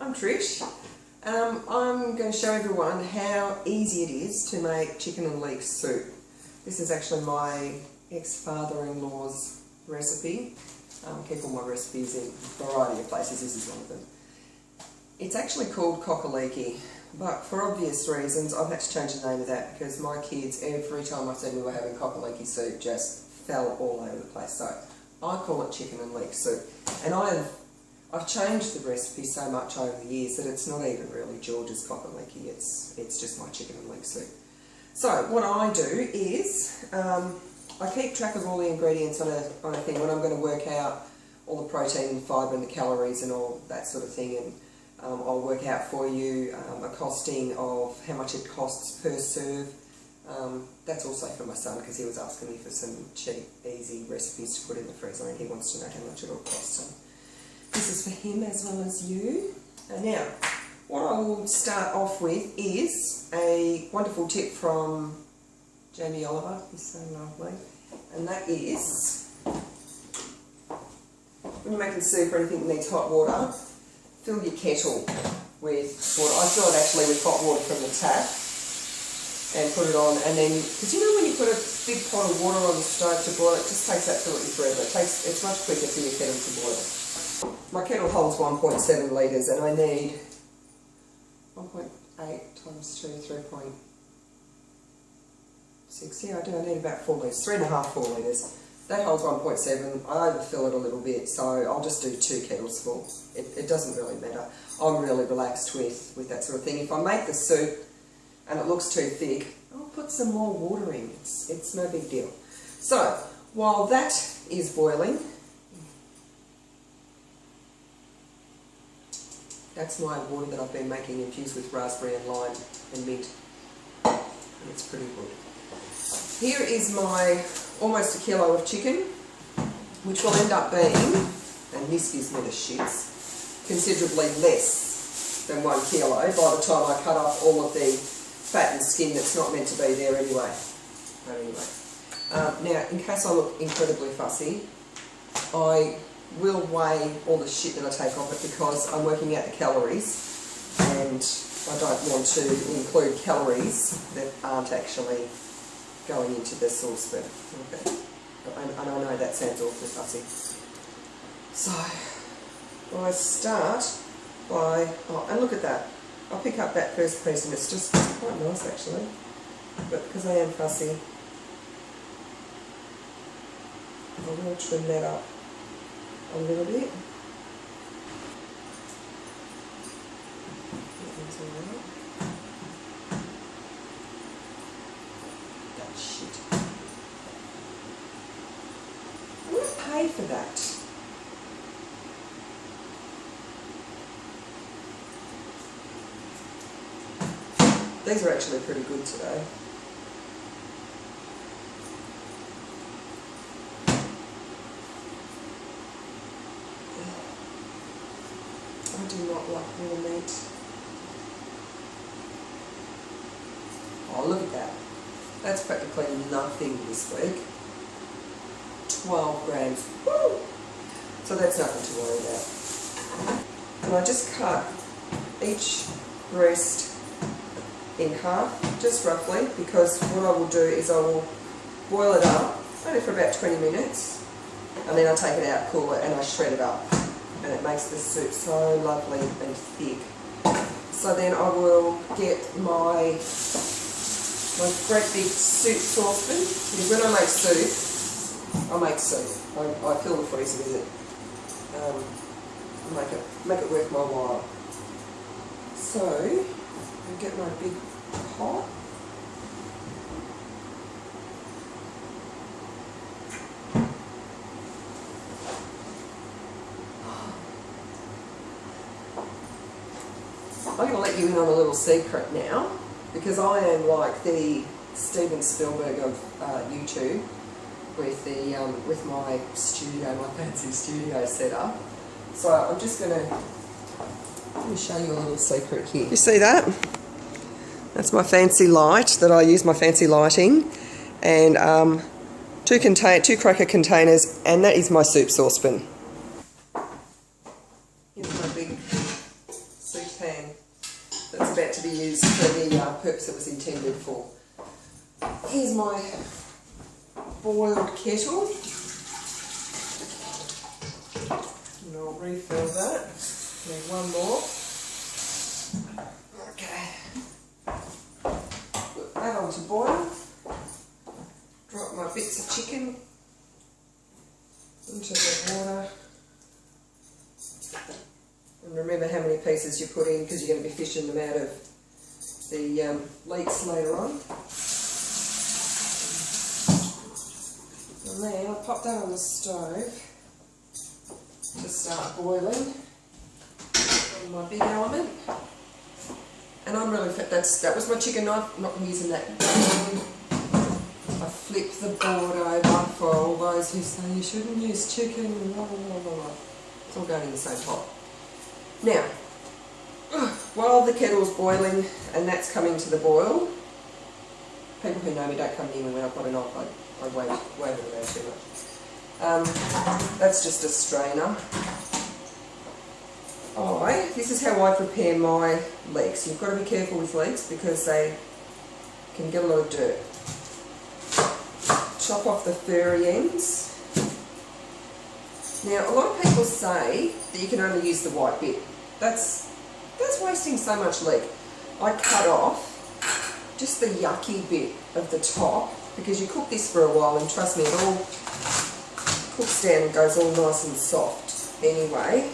I'm Trish. I'm going to show everyone how easy it is to make chicken and leek soup. This is actually my ex-father-in-law's recipe. I keep all my recipes in a variety of places. This is one of them. It's actually called cockaliki, but for obvious reasons I've had to change the name of that because my kids, every time I said we were having cockaliki soup, just fell all over the place. So I call it chicken and leek soup. And I've changed the recipe so much over the years that it's not even really George's cockaliki, it's just my chicken and leek soup. So what I do is I keep track of all the ingredients on a thing when I'm going to work out all the protein and fibre and the calories and all that sort of thing, and I'll work out for you a costing of how much it costs per serve. That's also for my son because he was asking me for some cheap, easy recipes to put in the freezer and he wants to know how much it all costs. So this is for him as well as you. And now, what I will start off with is a wonderful tip from Jamie Oliver. He's so lovely. And that is, when you're making soup or anything that needs hot water, fill your kettle with water. I fill it actually with hot water from the tap and put it on, and then, because you know when you put a big pot of water on the stove to boil, it just takes absolutely forever. It's much quicker for your kettle to boil. My kettle holds 1.7 litres and I need 1.8 times 2, 3.6. Yeah, I do. I need about 4 litres, 3.5, 4 litres. That holds 1.7. I overfill it a little bit, so I'll just do 2 kettles full. It doesn't really matter. I'm really relaxed with that sort of thing. If I make the soup and it looks too thick, I'll put some more water in. It's no big deal. So, while that is boiling, that's my water that I've been making infused with raspberry and lime and mint. And it's pretty good. Here is my almost a kilo of chicken, which will end up being, and this gives me the shits, considerably less than 1 kilo by the time I cut off all of the fat and skin that's not meant to be there anyway. But anyway, now in case I look incredibly fussy, I will weigh all the shit that I take off it because I'm working out the calories and I don't want to include calories that aren't actually going into the saucepan. Okay. And I know that sounds awfully fussy. So I start by, oh, and look at that. I'll pick up that first piece and it's just quite nice actually, but because I am fussy, I will trim that up a little bit. That shit. I'm going to pay for that. These are actually pretty good today. I do not like raw meat. Oh, look at that. That's practically nothing this week. 12 grams. Woo! So that's nothing to worry about. And I just cut each breast in half, just roughly, because what I will do is I will boil it up only for about 20 minutes and then I take it out, cool it, and I shred it up. And it makes the soup so lovely and thick. So then I will get my great big soup saucepan, because when I make soup, I fill the freezer with it. Make it worth my while. So I get my big pot. I'm going to let you in on a little secret now, because I am like the Steven Spielberg of YouTube with my studio, my fancy studio setup. So I'm just going to let me show you a little secret here. You see that? That's my fancy light that I use my fancy lighting, and two cracker containers, and that is my soup saucepan. Here's my big soup pan that's about to be used for the purpose it was intended for. Here's my boiled kettle, and I'll refill that. Need one more. Okay. Put that on to boil. Drop my bits of chicken into the water. And remember how many pieces you put in, because you're going to be fishing them out of the leeks later on. And then I'll pop that on the stove to start boiling on my big element. And I'm really fit. That was my chicken knife. I'm not using that. I flip the board over for all those who say you shouldn't use chicken. Blah, blah, blah, blah. It's all going in the same pot. Now, while the kettle's boiling and that's coming to the boil, people who know me don't come near me when I've got a knife. I wave it around too much. That's just a strainer. This is how I prepare my leeks. You've got to be careful with leeks because they can get a lot of dirt. Chop off the furry ends. Now, a lot of people say that you can only use the white bit. That's wasting so much leek. I cut off just the yucky bit of the top because you cook this for a while and trust me, it all cooks down and goes all nice and soft anyway.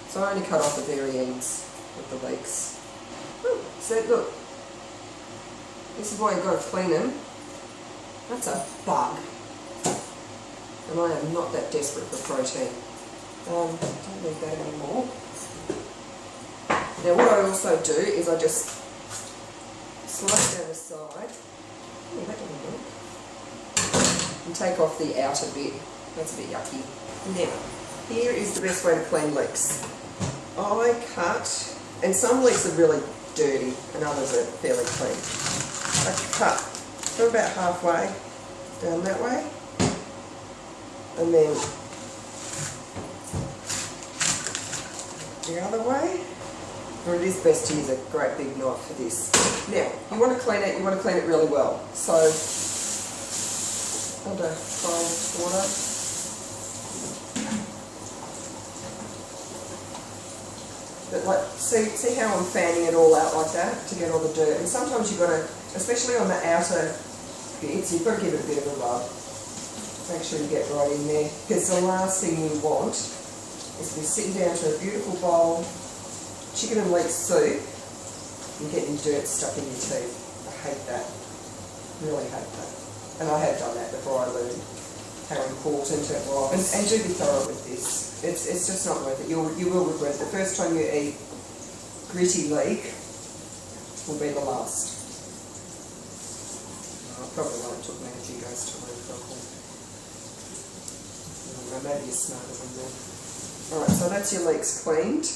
So I only cut off the very ends of the leeks. So look, this is why you've got to clean them. That's a bug. And I am not that desperate for protein. Don't need that anymore. Now what I also do is I just slice down the side. Oh, that doesn't work. And take off the outer bit. That's a bit yucky. Now, here is the best way to clean leeks. I cut, and some leeks are really dirty and others are fairly clean. I cut from about halfway down that way, and then the other way. Or it is best to use a great big knife for this. Now, you want to clean it really well. So, under cold water. But like, see how I'm fanning it all out like that to get all the dirt. And sometimes you've got to, especially on the outer bits, you've got to give it a bit of a rub. Make sure you get right in there. Because the last thing you want is to be sitting down to a beautiful bowl chicken and leek soup and getting dirt stuck in your teeth. I hate that. Really hate that. And I have done that before I learned how important it was. And do be thorough with this. It's just not worth it. You will regret it. The first time you eat gritty leek will be the last. Probably won't. It took me a few goes to learn properly. Maybe you're smarter than that. Alright, so that's your leeks cleaned.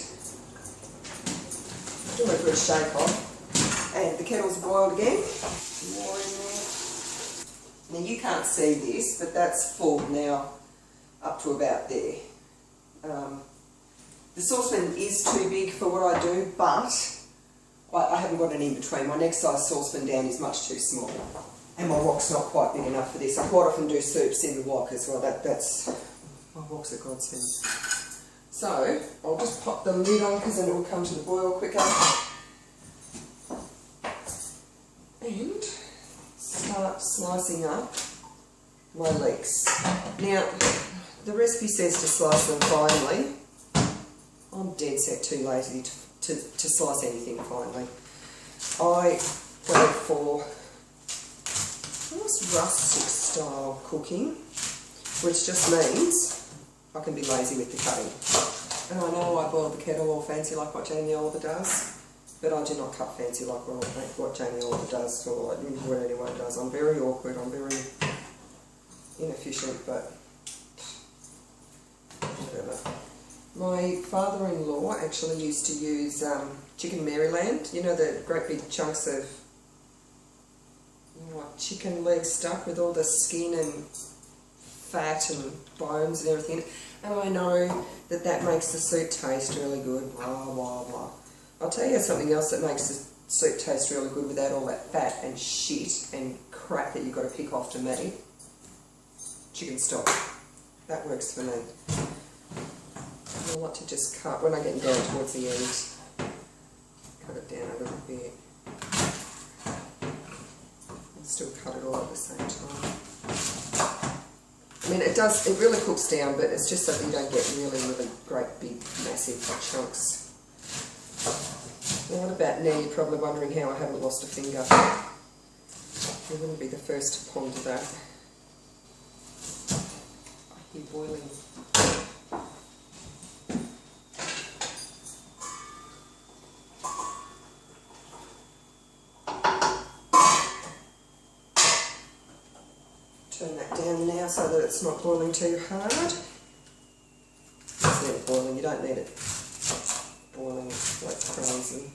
Do a good shake off. And the kettle's boiled again. More in there. Now you can't see this, but that's full now up to about there. The saucepan is too big for what I do, but I haven't got an in-between. My next size saucepan down is much too small. And my wok's not quite big enough for this. I quite often do soups in the wok as well. That's my wok's a godsend. So, I'll just pop the lid on because then it will come to the boil quicker. And start slicing up my leeks. Now, the recipe says to slice them finely. I'm dead set too lazy to slice anything finely. I went for almost rustic style cooking, which just means I can be lazy with the cutting. And I know I boil the kettle all fancy like what Jamie Oliver does, but I do not cut fancy like what Jamie Oliver does or what anyone does. I'm very awkward, I'm very inefficient, but whatever. My father-in-law actually used to use chicken Maryland, you know, the great big chunks of like chicken leg stuff with all the skin and fat and bones and everything. And I know that that makes the soup taste really good, blah, blah, blah. I'll tell you something else that makes the soup taste really good without all that fat and shit and crap that you've got to pick off to me. Chicken stock. That works for me. I like to just cut, when I get down towards the end, cut it down a little bit. And still cut it all at the same time. I mean, it really cooks down, but it's just so that you don't get really, really great, big, massive chunks. Now, what about now? You're probably wondering how I haven't lost a finger. You wouldn't be the first to ponder that. I hear boiling. Turn that down now so that it's not boiling too hard. Just need it boiling, you don't need it boiling like crazy.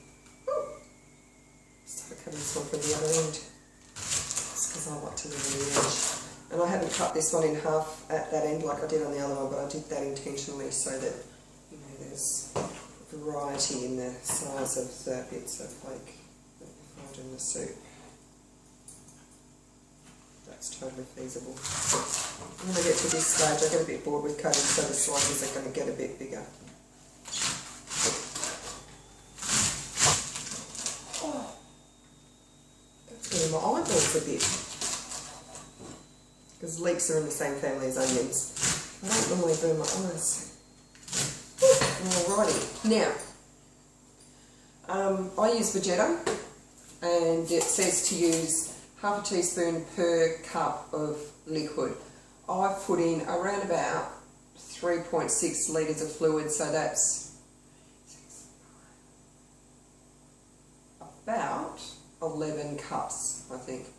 Start cutting this one from the other end. Just because I like to leave the edge. And I haven't cut this one in half at that end like I did on the other one, but I did that intentionally so that, you know, there's variety in the size of the bits of flake that you find in the soup. It's totally feasible. When I get to this stage, I get a bit bored with cutting, so the slices are going to get a bit bigger. Oh, that's getting my eyeballs a bit. Because leeks are in the same family as onions. I don't normally burn my eyes. Alrighty, now, I use Vegeta, and it says to use half a teaspoon per cup of liquid. I've put in around about 3.6 litres of fluid, so that's about 11 cups, I think.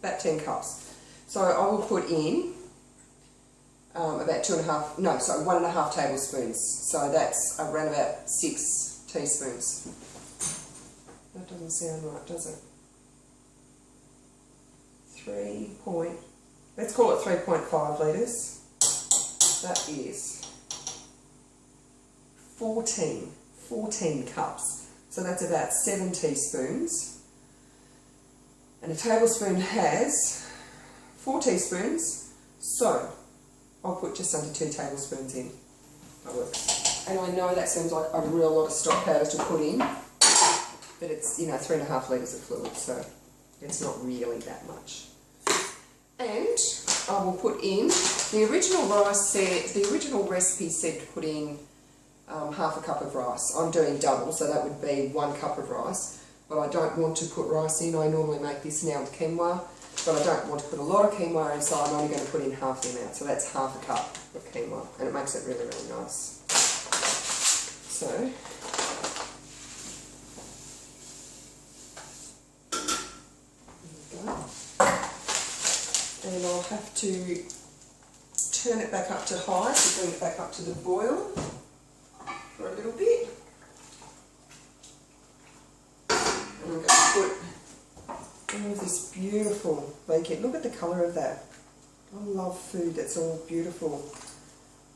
About 10 cups. So I will put in about 1.5 tablespoons. So that's around about 6 teaspoons. That doesn't sound right, does it? Let's call it 3.5 litres. That is 14 cups. So that's about 7 teaspoons. And a tablespoon has 4 teaspoons. So I'll put just under 2 tablespoons in. That works. And I know that seems like a real lot of stock powder to put in, but it's, you know, 3.5 litres of fluid, so it's not really that much. And I will put in, the original recipe said to put in half a cup of rice. I'm doing double, so that would be 1 cup of rice, but I don't want to put rice in. I normally make this now with quinoa, but I don't want to put a lot of quinoa in, so I'm only going to put in half the amount, so that's half a cup of quinoa, and it makes it really, really nice. So, and I'll have to turn it back up to high to bring it back up to the boil for a little bit. And I'm going to put all of this beautiful bacon. Look at the colour of that. I love food that's all beautiful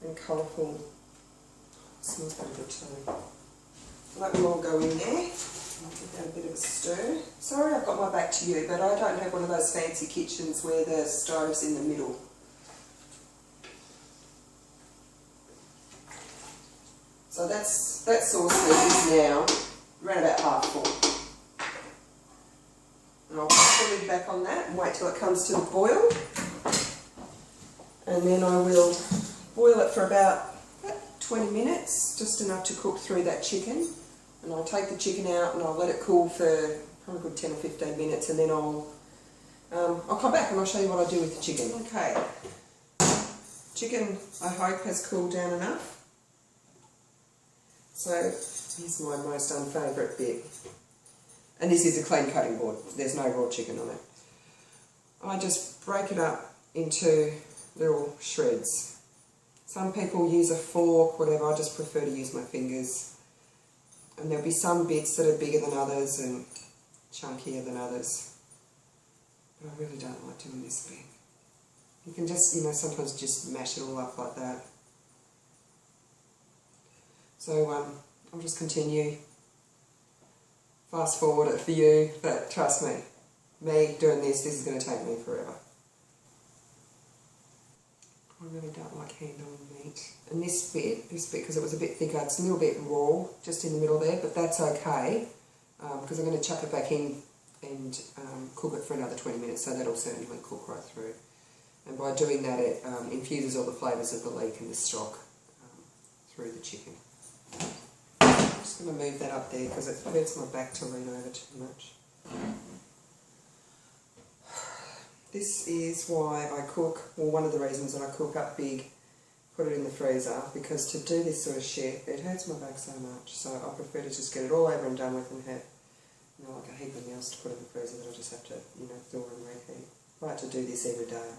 and colourful. It smells pretty good too. So that will all go in there. I'll give that a bit of a stir. Sorry I've got my back to you, but I don't have one of those fancy kitchens where the stove's in the middle. So that saucepan is now around about half full. And I'll put the lid back on that and wait till it comes to the boil. And then I will boil it for about 20 minutes, just enough to cook through that chicken. And I'll take the chicken out and I'll let it cool for probably a good 10 or 15 minutes, and then I'll come back and I'll show you what I do with the chicken. Okay, chicken I hope has cooled down enough. So here's my most unfavourite bit. And this is a clean cutting board, there's no raw chicken on it. I just break it up into little shreds. Some people use a fork, whatever, I just prefer to use my fingers. And there'll be some bits that are bigger than others and chunkier than others. But I really don't like doing this bit. You can just, you know, sometimes just mash it all up like that. So I'll just continue. Fast forward it for you, but trust me, doing this is going to take me forever. I really don't like handling meat. And this bit, because it was a bit thicker, it's a little bit raw just in the middle there, but that's okay because I'm going to chuck it back in and cook it for another 20 minutes, so that'll certainly cook right through. And by doing that, it infuses all the flavours of the leek and the stock through the chicken. I'm just going to move that up there because it hurts my back to lean over too much. This is why I cook, or one of the reasons that I cook up big, put it in the freezer, because to do this sort of shit, it hurts my back so much, so I prefer to just get it all over and done with and have, you know, like a heap of meals to put in the freezer that I just have to, you know, thaw and reheat. If I had to do this every day,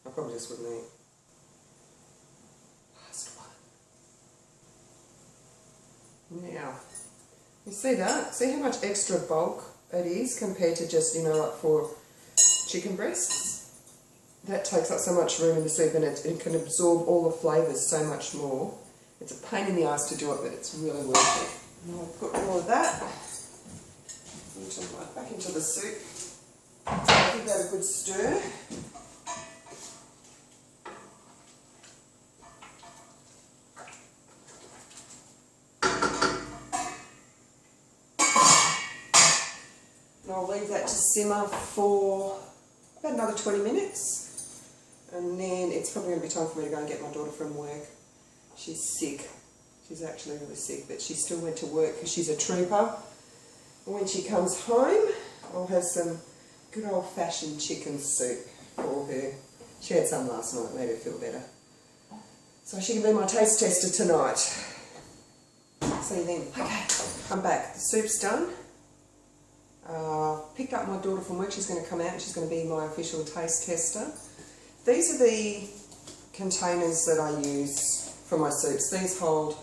I probably just wouldn't eat. Last one. Now, you see that? See how much extra bulk it is compared to just, you know, like for chicken breasts? That takes up so much room in the soup, and it can absorb all the flavours so much more. It's a pain in the ass to do it, but it's really worth it. And I'll put all of that back into the soup. So give that a good stir. And I'll leave that to simmer for about another 20 minutes, and then it's probably going to be time for me to go and get my daughter from work. She's sick. She's actually really sick, but she still went to work because she's a trooper. And when she comes home, I'll have some good old-fashioned chicken soup for her. She had some last night, made her feel better. So she can be my taste tester tonight. See you then. Okay, I'm back. The soup's done. Picked up my daughter from work. She's going to come out and she's going to be my official taste tester. These are the containers that I use for my soups. These hold,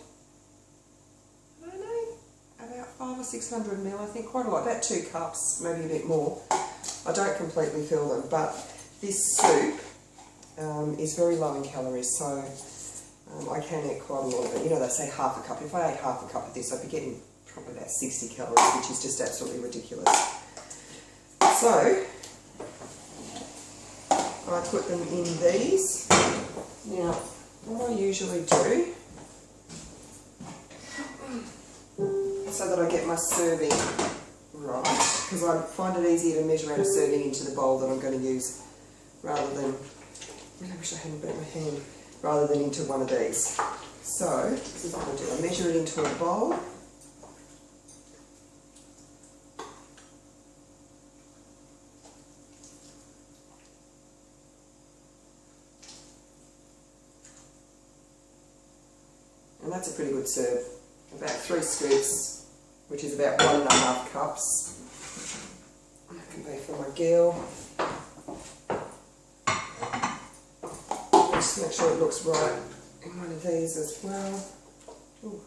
I don't know, about 500 or 600 ml, I think, quite a lot, about 2 cups, maybe a bit more. I don't completely fill them, but this soup is very low in calories, so I can eat quite a lot of it. You know, they say half a cup. If I ate half a cup of this, I'd be getting probably about 60 calories, which is just absolutely ridiculous. So, I put them in these. Now, what I usually do, so that I get my serving right, because I find it easier to measure out a serving into the bowl that I'm going to use, rather than, I wish I hadn't burnt my hand, rather than into one of these. So, this is what I do. I measure it into a bowl. And that's a pretty good serve. About 3 scoops, which is about 1.5 cups. That can be for my girl. Just make sure it looks right in one of these as well. Ooh.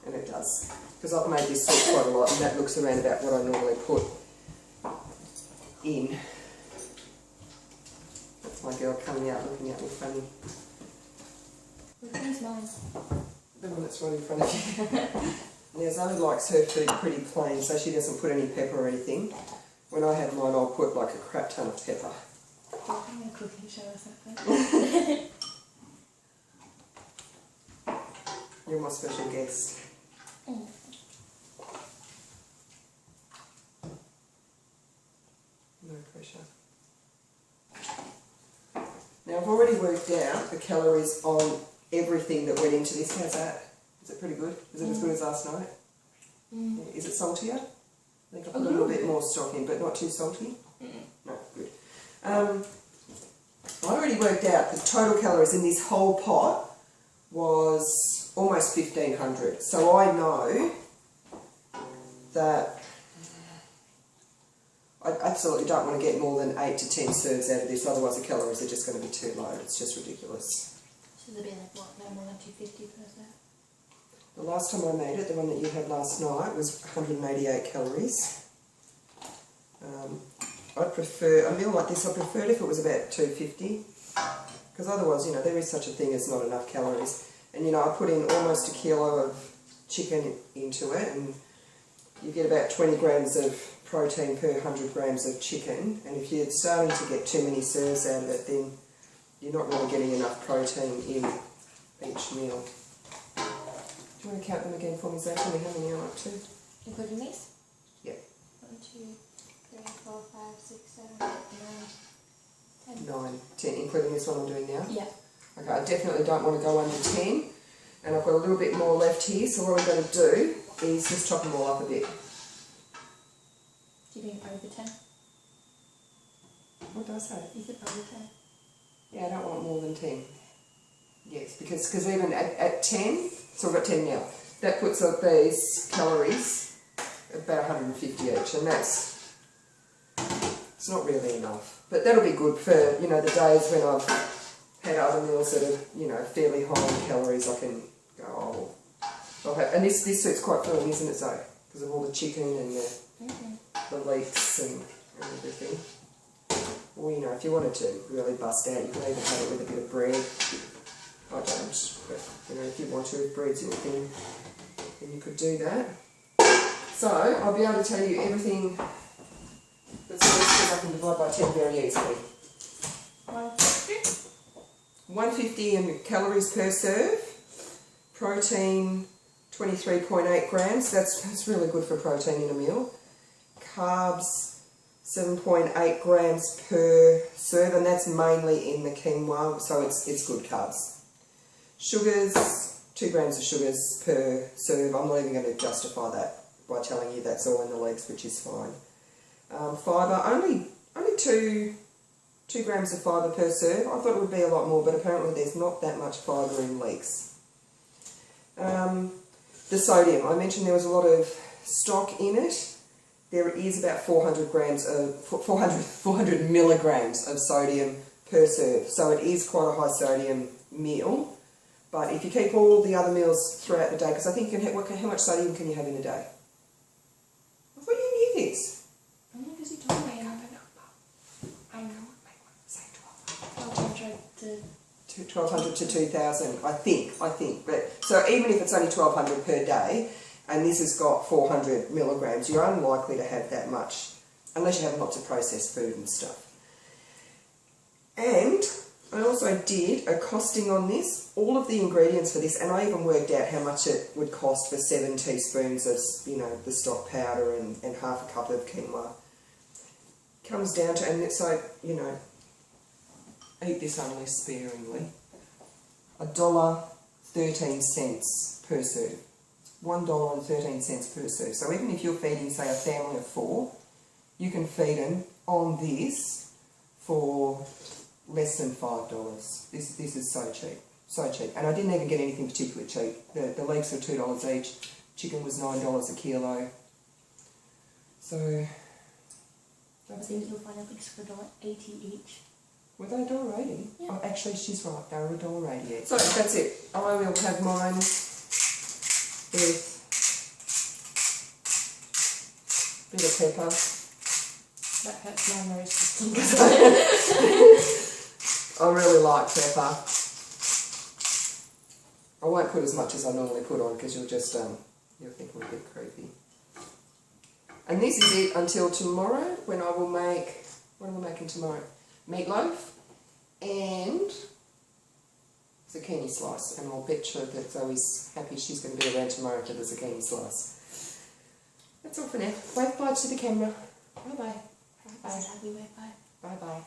And it does, because I've made this soup quite a lot, and that looks around about what I normally put in. My girl coming out looking at me funny. Which one's mine? The one that's right in front of you. Now Zoe likes her food pretty plain, so she doesn't put any pepper or anything. When I have mine, I'll put like a crap ton of pepper. I'm going to cook and show us that. You're my special guest. Mm. No pressure. Now I've already worked out the calories on everything that went into this. How's that? Is it pretty good? Is it as good as last night? Mm. Yeah. Is it saltier? I think I put a little bit more stock in, but not too salty? No, good. I already worked out the total calories in this whole pot was almost 1,500. So I know that I absolutely don't want to get more than 8 to 10 serves out of this, otherwise the calories are just going to be too low. It's just ridiculous. So there'll be like, what, no more than 250 per serve? The last time I made it, the one that you had last night, was 188 calories. I'd prefer, a meal like this, I prefer it if it was about 250, because otherwise, you know, there is such a thing as not enough calories. And, you know, I put in almost a kilo of chicken into it, and you get about 20 grams of protein per 100 grams of chicken, and if you're starting to get too many serves out of it, then you're not really getting enough protein in each meal. Do you want to count them again for me, Zach? Tell me how many I'm up to. Including these? Yeah. 1, 2, 3, 4, 5, 6, 7, 8, 9, 10. 9, 10, including this one I'm doing now? Yeah. Okay, I definitely don't want to go under 10, and I've got a little bit more left here, so what I'm going to do is just chop them all up a bit. Do you think over 10? What did I say? You said over 10. Yeah, I don't want more than 10. Yes, because even at 10, so I've got 10 now, that puts up these calories about 150 each, and it's not really enough. But that'll be good for, you know, the days when I've had other meals that are, you know, fairly high in calories. I can go, oh, I'll have, and this soup's quite filling, isn't it, Zoe? Because of all the chicken and the leeks and everything. Or, you know, if you wanted to really bust out, you can even have it with a bit of bread. I don't, but, you know, if you want to, if bread's your thing, then you could do that. So, I'll be able to tell you everything that's in this, because I can divide by 10 very easily. 150? 150 in calories per serve. Protein, 23.8 grams. That's really good for protein in a meal. Carbs, 7.8 grams per serve, and that's mainly in the quinoa, so it's good carbs. Sugars, 2 grams of sugars per serve. I'm not even going to justify that by telling you that's all in the leeks, which is fine. Fibre, only 2 grams of fibre per serve. I thought it would be a lot more, but apparently there's not that much fibre in leeks. The sodium, I mentioned there was a lot of stock in it. There is about 400 milligrams of sodium per serve, so it is quite a high sodium meal. But if you keep all the other meals throughout the day, because I think you can have, how much sodium can you have in a day? I thought you knew this. Only because you told me. I know. Say 1200 to 1200 to 2000, I think. But so even if it's only 1200 per day, and this has got 400 milligrams, you're unlikely to have that much, unless you have lots of processed food and stuff. And I also did a costing on this, all of the ingredients for this, and I even worked out how much it would cost for 7 teaspoons of, you know, the stock powder and half a cup of quinoa. Comes down to, and so, you know, eat this only sparingly, $1.13 per serve. $1.13 per serve. So even if you're feeding, say, a family of 4, you can feed them on this for less than $5. This is so cheap, so cheap. And I didn't even get anything particularly cheap. The leeks were $2 each. Chicken was $9 a kilo. So I think you'll find leeks for $1.80 each. were they $1.80? Yeah. Oh, actually, she's right. They were $1.80 each. So that's it. I will have mine with a bit of pepper. That hurts my nose. I really like pepper. I won't put as much as I normally put on because you'll just you'll think I'm a bit creepy. And this is it until tomorrow, when I will make, what am I making tomorrow? Meatloaf and zucchini slice, and I'll bet you that Zoe's happy she's going to be around tomorrow for the zucchini slice. That's all for now. Wave bye to the camera. Bye bye. Bye. Bye. Bye bye.